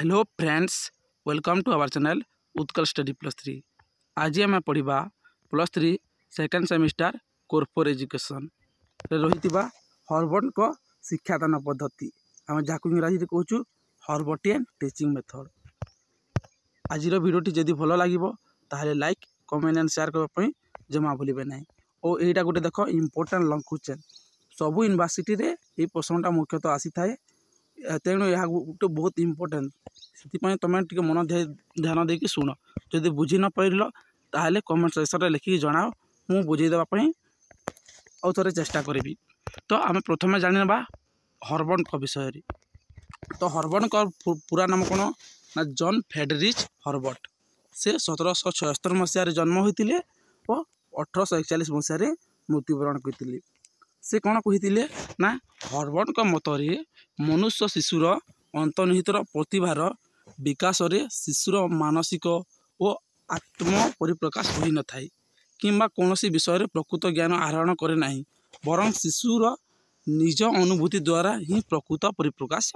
Hello friends, welcome to our channel Utkal study +3। आज आम पढ़ा +3 सेकेंड सेमिस्टर कॉर्पोर एजुकेशन रही हर्बर्ट को शिक्षादान पद्धति आम जहाँ इंग्राजी कहूँ हर्बर्टियन टीचिंग मेथड। आज भिडियोटी जदि भल लगे ताहले लाइक कमेंट एंड शेयर करने जमा भूलें ना। और यहाँ गोटे देख इम्पोर्टाट लंग क्वेश्चन सबू यूनिवर्सिटी रे ये प्रश्नटा मुख्यतः आसी थाए, तेणु यह गोटे बहुत इम्पोर्टेंट से तुम टे मन ध्यान देकी शुण। जदि बुझी न पार ताहले कमेंट सेक्शन में लिखिकी जनाओ, मु बुझेदेवाई आउ थे चेष्टा करी। तो आम प्रथम जाना हर्बर्ट का विषय। तो हर्बर्ट का पूरा नाम कौन ना जॉन फ्रेडरिच हर्बर्ट। से 1776 मसीह जन्म होते और 1841 मसीह मृत्युवरण करते। से कौन कही ना हर्बर्ट का मतरे मनुष्य शिशुर अंतर्निहित प्रतिभार विकास रे शिशुर मानसिक और आत्म परिप्रकाश हो न थाए किंबा कौन विषय प्रकृत ज्ञान आहरण करे नहीं, बरं शिशुर निज अनुभूति द्वारा ही प्रकृत परिप्रकाश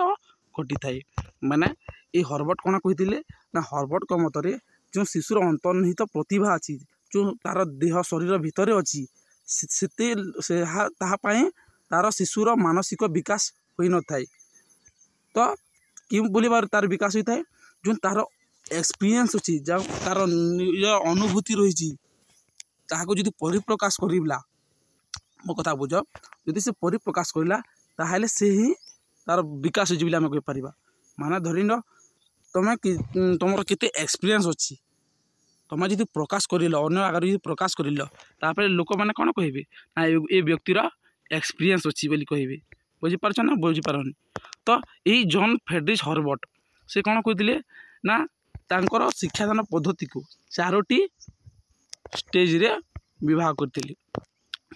घटी थाए। माने ये हर्बर्ट कौन कही ना हर्बर्ट का मतरे जो शिशुर अंतर्निहित प्रतिभा अच्छी जो तार देह शरीर भितर अच्छी तार शिशुर मानसिक विकास हो न थाए। तो क्यों बोली तार विकास होता है जो तार एक्सपीरियंस अच्छी तार अनुभूति रही जि परिप्रकाश करला। मो कथा बुझ, जदि से परिप्रकाश करला ताहले से ही तार विकास हो कहीपर। माने धरी न तुम तुम केते एक्सपीरियंस अच्छी तुम जी प्रकाश कर अन्य आगे प्रकाश कर लोक मैंने कौन कहे ना ये व्यक्तिर एक्सपीरियंस अच्छी बोली कहे। बुझीपार ना बुझीपारनी। तो यही जॉन फ्रेडरिच हर्बर्ट से कौन कहते ना तांकर शिक्षादान पद्धति को 4टी स्टेज रे विभाग करते।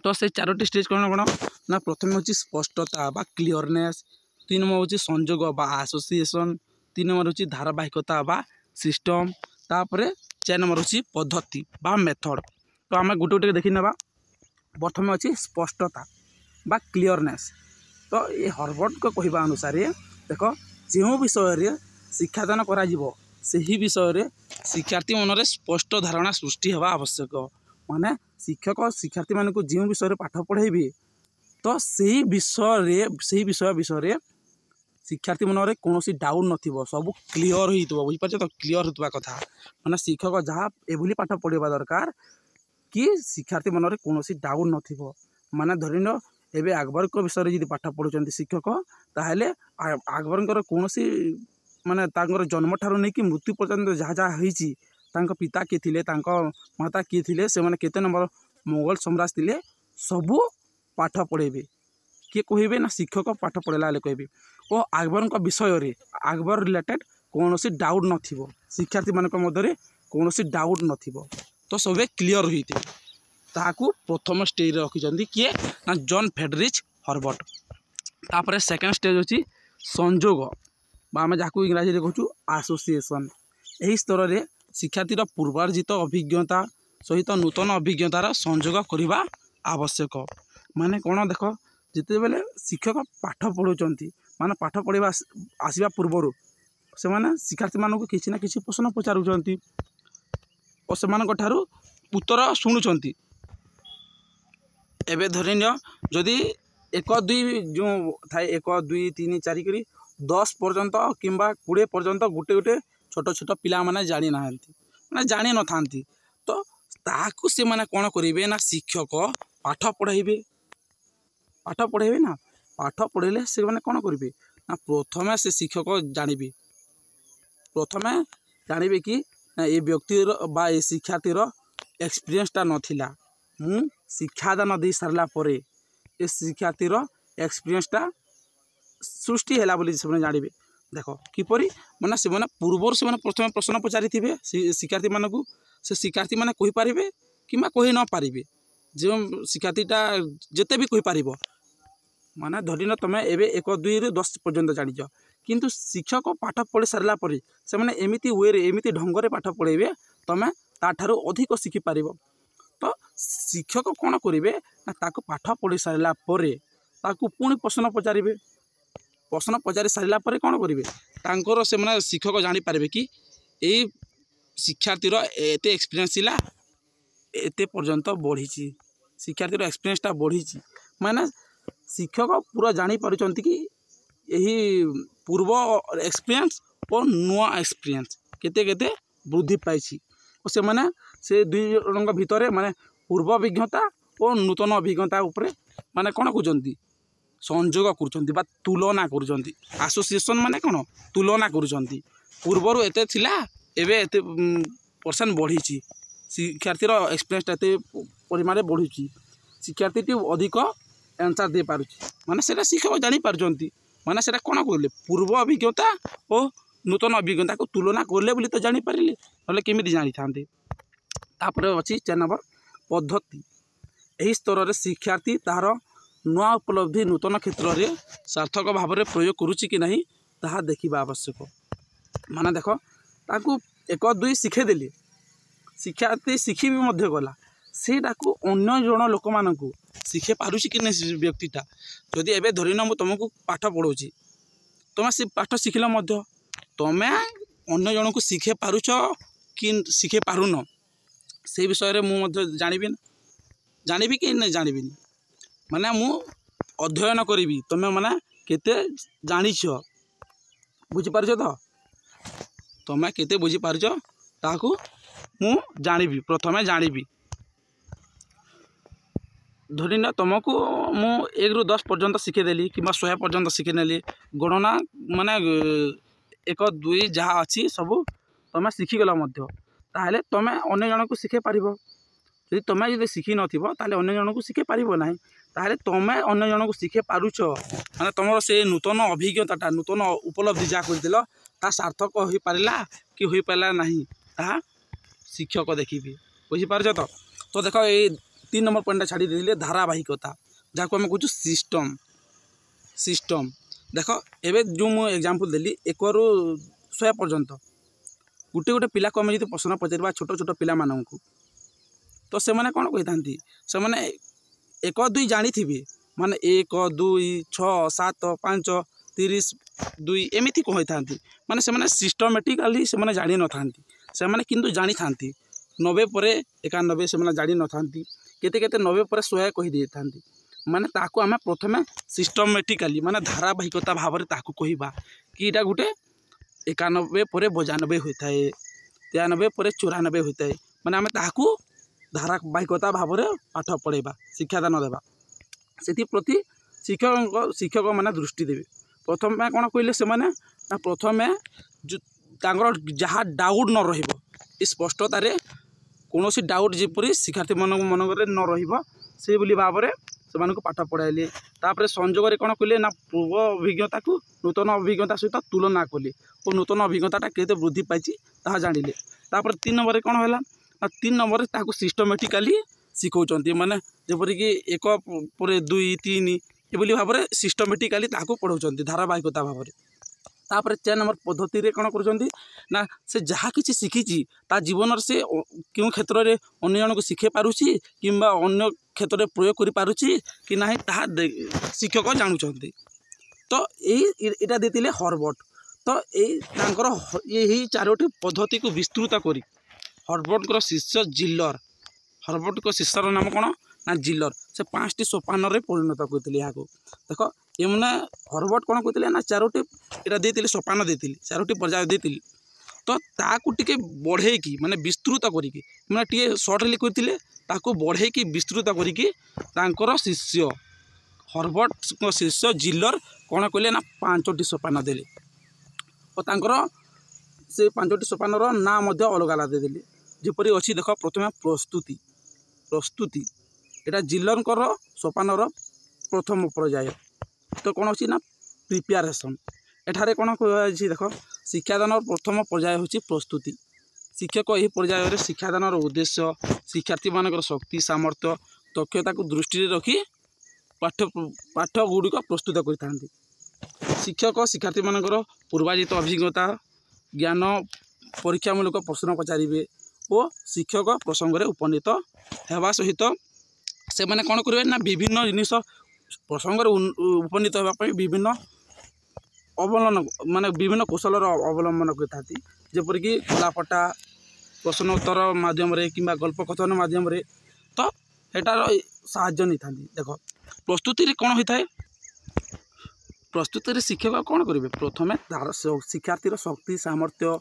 तो से 4टी स्टेज कौन कौन ना प्रथम हूँ स्पष्टता बा क्लीयरनेस, 3 नंबर हूँ संयोग बा एसोसिएशन, 3 नंबर हूँ धारावाहिकता बा सिस्टम, तापर 4 नंबर हूँ पद्धति बा मेथड। तो आम गोटे गोटे देखी ना। प्रथम अच्छी स्पष्टता बा क्लीयरनेस। तो ये हर्बर्ट को कहवा अनुसार देख जो विषय शिक्षादान करा सही विषय शिक्षार्थी मनरे स्पष्ट धारणा सृष्टि होगा आवश्यक। माने शिक्षक शिक्षार्थी मान को जो विषय पाठ पढ़ेबे तो सही विषय शिक्षार्थी मनरे कौन डाउट नथिबो, सब क्लीयर होइतबो। बुझिपार तो क्लीयर होता कथा माने शिक्षक जहाँ एभली पाठ पढ़ा दरकार कि शिक्षार्थी मनरे कौन डाउट नथिबो। माने धरी न एबे अकबर को विषय जी पाठ पढ़ुंट शिक्षक ताहले अकबर कौन माने तांकर जन्म ठारू नहीं कि मृत्यु पर्यंत जहाँ जहाँ होइछि तांको पिता किए थिले, तांको माता किए थिले, से माने केते नंबर मुगल सम्राट थिले, सबू पाठ पढ़ेबे। किए कहबे ना शिक्षक पाठ पढ़ेला कहबे। और अकबर का विषय रे अकबर रिलेटेड कौन डाउट नथिबो, शिक्षार्थी मान मध्य कौन डाउट नथिबो। तो सबे क्लीयर होइते ताकू प्रथम स्टेज रखिछन्ती किए ना जॉन फ्रेडरिच हर्बर्ट। तापर सेकेंड स्टेज होची संयोग बा आम जहाँ इंग्राजी में कहूँ एसोसिएशन। यही स्तर में शिक्षार्थीर पूर्वार्जित अभिज्ञता सहित नूतन अभिज्ञतार संयोग करने आवश्यक। माने कौन देख जिते बेले शिक्षक पाठ पढ़ुंट माने पाठ पढ़ा आसवा पूर्वर से माने शिक्षार्थी मानक किसी ना किसी प्रश्न पचारुंट और से उत्तर शुणुंट। एवं धरी जदि 1 2 जो थाए 1 2 3 4 करी 10 पर्यंत कि 20 पर्यंत गोटे गोटे छोट छोट पिला माने जानी ना माने जानी न था। तो ताकू से माने कौन करेंगे ना शिक्षक पाठ पढ़ेबे ना पाठ पढ़ेले से माने कौन करेंगे ना प्रथमे से शिक्षक जानिबे कि ये व्यक्तिर बा ये शिक्षार्थीर एक्सपीरियंसटा नथिला, मु शिक्षादान दे सारला परे ए शिक्षार्थीर एक्सपीरियंसटा सृष्टि है बोली से जानवे। देख किपरि माने से पूर्वर से प्रथम प्रश्न पचारि थे शिक्षार्थी मानक से शिक्षार्थी माने कहि पारिबे किंबा कहि न पारिबे। जो शिक्षार्थीटा जेते भी कहि पारिबो माने धरी न तुम एबे 1 2 ରୁ 10 पर्यंत जानिछ, किंतु शिक्षक पाठ पढ़ी सारला परे से माने एमिति वे रे एमिति ढंग रे पाठ पढ़ेबे तुम ताठारु अधिक शिखि पारिबो। तो शिक्षक कौन करेंगे ना ताको पाठ पढ़ी सारला परे ताको पुणी प्रश्न पचारे, प्रश्न पचारि सारा कौन करेंगे तांकर से माने शिक्षक जानी पारबे कि एई शिक्षार्थीर एते एक्सपीरियंस थिला एते पर्यंत बढ़ी शिक्षार्थीर एक्सपीरियंसटा बढ़ी माने शिक्षक पूरा जानी पारुचंती कि यही पूर्व एक्सपीरियंस और नुआ एक्सपीरियंस केते केते वृद्धि पाई और से माने से दुई जन भितर माने पूर्व अभिज्ञता और नूतन अभिज्ञता उपरे माने कौन कर संयोग कर तुलना कर एसोसिएशन माने कौन तुलना कर पूर्वर एते थिला एबे एते परसेंट बढ़ी शिक्षार्थीर एक्सपीरियंस एते परिमाण बढ़ी शिक्षार्थी अधिक आंसर दे पारुछि माने सेटा शिक्षक जानी पारुचंती माने सेटा कौन कहले पूर्व अभिज्ञता और नूतन अभिज्ञता को तुलना करले बोली तो जानी पारिले नले केमिति जानी थांते। तापर अछि 4 नंबर पद्धति एही स्तर रे शिक्षार्थी तार नुआ उपलब्धि नूतन क्षेत्र में सार्थक भाव में प्रयोग करुच्ची कि नहीं ताहा देखिबा आवश्यक माने देख ताकू 1 2 शिखेदेली शिक्षार्थी शिखी भी मध्य गला सेटा को अन्य जन लोक मानू शिखे पारुछि कि नहीं व्यक्तिटा जदि एबे धरिन मु तुमको पाठ पढ़ाऊँगी तुम से पाठ शिखिल मध्य तुम अन्य जन को शिखे पारुछ कि शिखे पारुन से विषय में मुझे जानबी कि नहीं जानबी माने मु अध्ययन करी तुम माने केते जानिछ बुझी पारुछ तो तुम केते बुझी पारुछ ताकू मु जानबी प्रथमे जानबी धरिना तुमको मु 1 ରୁ 10 पर्यंत शिखेदेली कि 100 पर्यंत शिखेनेली गणना माने 1 2 जहाँ अच्छी सब तुम शिखिगल ताहले तुम अन्य जन को शिखे पार यदि तुम जो शिखि नथिबो ताहले अन्य जन को शिखे पारिबो नाही ताहले तुम अन्य जन को शिखे पारुछ माने तुमर से नूतन अभिज्ञता नूतन उपलब्धि जहाँ करदिल ता सार्थक हो पारिला कि हो पारिला नाही ता शिक्षक देखिबे बुझी पारछ तो देखो ये 3 नंबर पॉइंट छाड़ी देले धारावाहिकता जहाँ आम कहूँ सिस्टम देख एवं जो मुझे एग्जांपल देली 1 ରୁ 100 पर्यंत गोटे गोटे पिला को आम जो प्रश्न पचार छोट छोट पिला मानू तो से मैंने कौन कही से मैंने 1 2 जानी थे माने 1 2 6 7 5 30 2 एमती कही था माने से मैंने सिस्टमेटिकाली से मैंने जानी न था से मैंने किंतु जानी था 90 पर 91 से मैंने जानी न था केते केते 90 पर 100 कही दे था माने ताको आमे प्रथमे सिस्टमेटिकाली माने धारावाहिकता भाव में ताको कहिबा कि इटा गुटे 91 पर 92 होता है 93 पर 94 होता है माने आमे ताको धारावाहिकता भाव में पाठ पढ़ेबा शिक्षादान देबा सेति प्रति शिक्षक माने दृष्टि देबे प्रथम कौन कहले से माने प्रथमे तांगर जहाँ डाउट न रहिबो स्पष्टतार कौन डाउट जेपरी शिक्षार्थी मनक न रहिबो से बोली भाव में से पाठ पढ़ाइले तापर संयोग कौन कहले ना पूर्व अभिज्ञता को नूतन अभिज्ञता सहित तुलना कले और नूतन अभिज्ञता केते वृद्धि पाई ताहा जानिले तापर 3 नंबर कौन है 3 नंबर ताको सिस्टमेटिकाली शिखौचंती माने जेपरिक 1 पर 2 3 ये भाव में सिस्टमेटिकाली ताको पढ़ाउचंती धारावाहिकता भाव में तापर 4 नंबर पद्धति रे कौन करुचंती ना से जहाँ किसी शिखी ता जीवन से क्यों क्षेत्र में अन्य जन को शिखे पारुछि किंबा अन्य क्षेत्र में प्रयोग करि पारुछि कि नाही ताहा शिक्षक जानुचंती तो एटा देतिले हर्बर्ट तो यही 4टी पद्धति को विस्तृत करी हर्बर्ट को शिष्य जिलर हर्बर्ट को शिष्यर नाम कौन ना जिलर से 5टी सोपान रे परिणत करते यहाँ देख ये मैंने हर्बर्ट कौन कहते ना 4टी एटा देतिले सोपान देतिले 4टी पर्याय देतिले तो ताकू टिके बढ़ेकी माने विस्तृत करिकी माने टिके शॉर्ट लिखिथिले ताकू बढ़ेकी विस्तृत करिकी तांकर शिष्य हर्बर्ट को शिष्य जिलर कौन कहले ना 5टी सोपान देले और तांकर से 5टी सोपान ना मध्य अलग अलग देले जेपरी अच्छी देख प्रथम प्रस्तुति एटा जिलर सोपान प्रथम पर्याय तो कौन अच्छी ना प्रिपेरेसन एठारे कौन कही देख शिक्षादान प्रथम पर्याय होची प्रस्तुति शिक्षक यही पर्यायर शिक्षादान उद्देश्य शिक्षार्थी मान शक्ति सामर्थ्य दक्षता को दृष्टि रखी पाठ गुड़िक प्रस्तुत कर शिक्षक शिक्षार्थी मान पूर्वाजित अभिज्ञता ज्ञान परीक्षामूलक प्रश्न पचारे और शिक्षक प्रसंग में उपनीत होगा सहित से मैंने कौन करेंगे ना विभिन्न जिनिस प्रसंग में उपनीत होगापी विभिन्न अवलम्बन माने विभिन्न कौशल अवलम्बन करते जेपरिक कलापटा प्रश्न उत्तर माध्यम कि गल्प कथन माध्यम तो एटार साहाय्य नहीं था। देख प्रस्तुति कौन होता है प्रस्तुति शिक्षक कौन करेंगे प्रथमे तार शिक्षार्थी शक्ति सामर्थ्य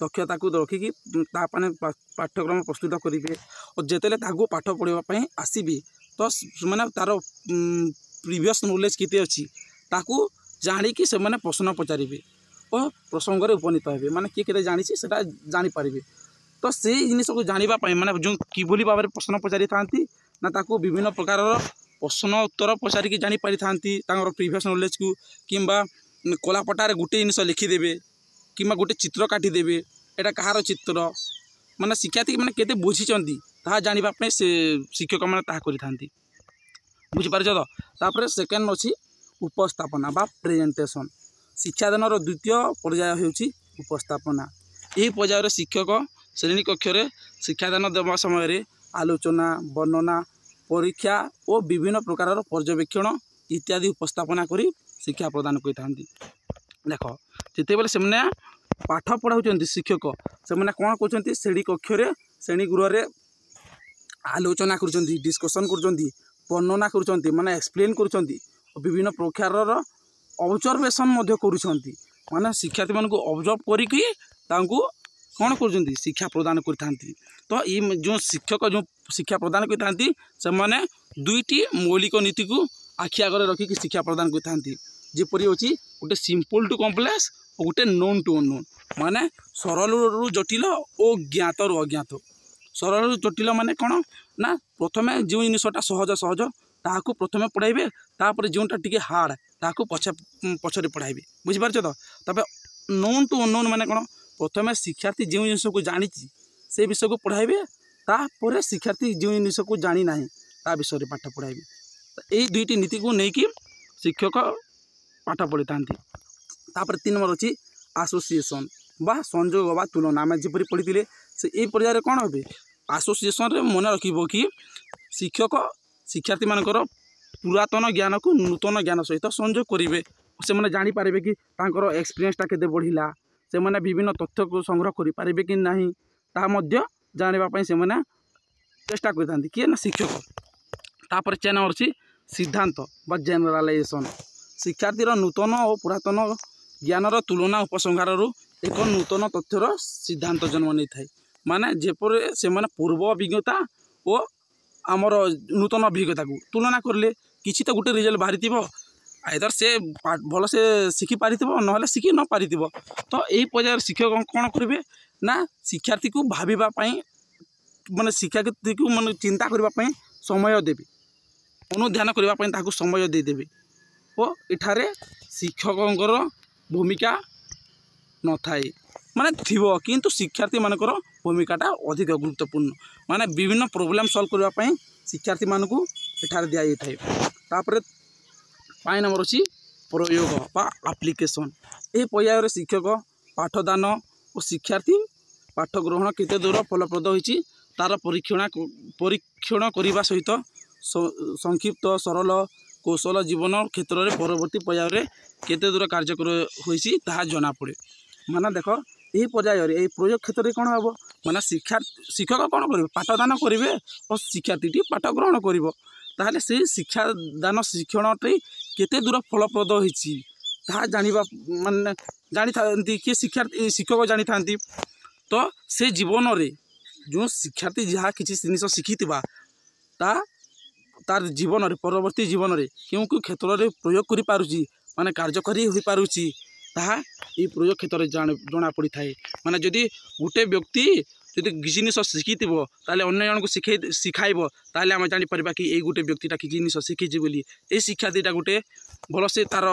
दक्षता को रखिकी पाठ्यक्रम प्रस्तुत करेंगे और जिते पाठ पढ़ापी आसबे तो मैंने तार प्रीवियस नॉलेज केते अच्छी ताकू जाणिकी से मैंने प्रश्न पचारे और प्रसंग उपनीत हे माने किए के जानी से जानीपारे तो से जिन को जानापी मैंने जो किभली भाव में प्रश्न पचारि था ना ताकू विभिन्न प्रकार प्रश्न उत्तर पचारिकी जानीपारि था प्रीवियस नॉलेज को किंबा कलापटार गोटे जिन लिखिदेवे कि गोटे चित्र काटिदेवे एटा कहार चित्र माने शिक्षार्थी मैंने केते बुझी ताहा जानापी से शिक्षक मैंने ताहा करि थांती बुझीपार तो तापर सेकेंड अच्छी उपस्थापना बा प्रेजेंटेशन शिक्षादान द्वितीय पर्याय होउची उपस्थापना। यही पर्यायर शिक्षक श्रेणी कक्ष शिक्षादान देवा समय आलोचना वर्णना परीक्षा और विभिन्न प्रकार पर्यवेक्षण इत्यादि उपस्थापना करी शिक्षा प्रदान करथांती। देख जिते बेले से पाठ पढ़ाऊँ शिक्षक से कौन कहते श्रेणी कक्ष श्रेणी गृह आलोचना कर डिस्कसन कर वर्णना कर माने एक्सप्लेन कर विभिन्न प्रकार ऑब्जर्वेशन कर शिक्षार्थी मान ऑब्जर्व करके कौन कर शिक्षा प्रदान करते तो ये जो शिक्षक जो शिक्षा प्रदान करते से माने दुईटी मौलिक नीति को आखि आगे रखिक शिक्षा प्रदान करते जेपरी अच्छी गोटे सिंपल टू कॉम्प्लेक्स और गोटे नोन टू अननोन माने सरल रु जटिल और ज्ञात रु अज्ञात सरल रु जटिल माने कौन ना प्रथमे जो जिनटा सहज सहज ताकू प्रथमे पढ़ाइबे तापर जोटा टिके हार्ड ताकू पछरे पढ़ाइबे बुझिपार तो तबे नोन टू अननोन माने कौन प्रथमे शिक्षार्थी जो जिन को जानी से विषय को पढ़ाइबे तापर शिक्षार्थी जो जिन को जानी ना ता विषय में पाठ पढ़ाइबे यही दुईटी नीति को लेकिन शिक्षक पाठ पढ़ी था। तापर 3 नंबर अच्छी एसोसिएशन बा संयोग बा तुलना आम जपरी पढ़ी से यही पर्यायर कौन हे एसोसिएशन मन रखिब कि शिक्षक शिक्षार्थी मानकर पुरातन ज्ञान को नूतन ज्ञान सहित संयोग करेंगे से मैंने जानीपारे कि एक्सपीरियंसटा केते बढ़िला से मैंने विभिन्न तथ्य को संग्रह करें कि नहीं ताहा जानापी से मैंने चेष्टा करते किए ना शिक्षक। तापर 4 नंबर अच्छी सिद्धांत बा जेनेरालाइजेशन शिक्षार्थी नूतन और पुरातन ज्ञानर तुलना उपसंहार एक नूतन तथ्यर सिद्धांत जन्म नहीं थाए माने जेपर से माने पूर्व अभिज्ञता और आमर नूतन अभिज्ञता को तुलना करले किसी तो गोटे रिजल्ट बाहरी आइदर से भल से शिखी पारि ना शिखी न पारि तो यही पर्यायर शिक्षक कौन करेंगे ना शिक्षार्थी को भावाई माने शिक्षार्थी को माने चिंता करने समय देवे अनुध्यान करने समय देदेवे और इठारे शिक्षकर भूमिका न थाए माने थिबो किंतु शिक्षार्थी मानकर भूमिकाटा अधिक गुरुत्वपूर्ण माने विभिन्न प्रोब्लेम सॉल्व करने शिक्षार्थी मान को एठार दिया जाए। तापर 5 नंबर अच्छी प्रयोग बा एप्लिकेशन यही पर्यायर शिक्षक पाठदान और शिक्षार्थी पाठ ग्रहण केते दूर फलप्रद होइछि तार परीक्षण करने सहित संक्षिप्त सरल कौशल जीवन क्षेत्र में परवर्ती पर्यायर केते दूर कार्यकर होइछि ताहा जना पड़े माने देख यही पर्यायर यही प्रयोग क्षेत्र में कौन हम माने शिक्षक कौन करेंगे पाठदान करेंगे और शिक्षार्थी पाठ ग्रहण कर ताहले से शिक्षादान शिक्षणटी केते दूर फलप्रद होइछि ताहा जानिबा माने जानी थांती कि शिक्षक जानी थांती तो से जीवन रे जो शिक्षार्थी जहाँ किसी जिनिस शिखिथिबा तार जीवन रे परवर्ती जीवन रे क्यों क्यों क्षेत्र में प्रयोग करि पारुछि माने कार्यकारी होई पारुछि ताहा ये प्रयोग क्षेत्र में जना पड़ी थाए माने जदि गोटे व्यक्ति जदि जिनिस शिखिथिबो ताले अन्य जन को शिखाइबो ताले आम जानि परबा कि ए गोटे व्यक्तिटा कि जिनिस शिखिछि बोली ए शिक्षार्थीटा गोटे भल से तार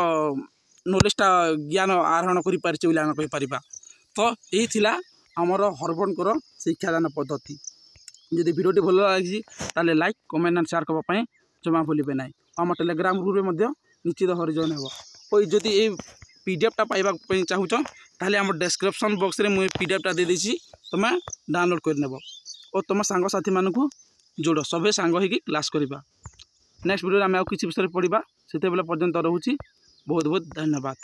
नॉलेजटा ज्ञान आहरण करि पारिछि बोली आम कहि परिबा। तो यही थिला आमर हरबनकर शिक्षादान पद्धति जदि वीडियोटी भल लगी ताले लाइक कमेंट एंड शेयर करने जमा भूलें ना आम टेलीग्राम ग्रुप में निश्चित भाव जॉइन हो और जदि ये पीडीएफटा पाइबा चाहूँ ताहले आम डिस्क्रिप्शन बॉक्स रे मुझे पीडीएफटा दे देछि तुम डाउनलोड करनेब और तुम सांगसाथी मानक जोड़ सभे सांग होगी क्लास करवा नेक्स्ट वीडियो आम किसी विषय पढ़ा से पर्यंत रोचे बहुत बहुत धन्यवाद।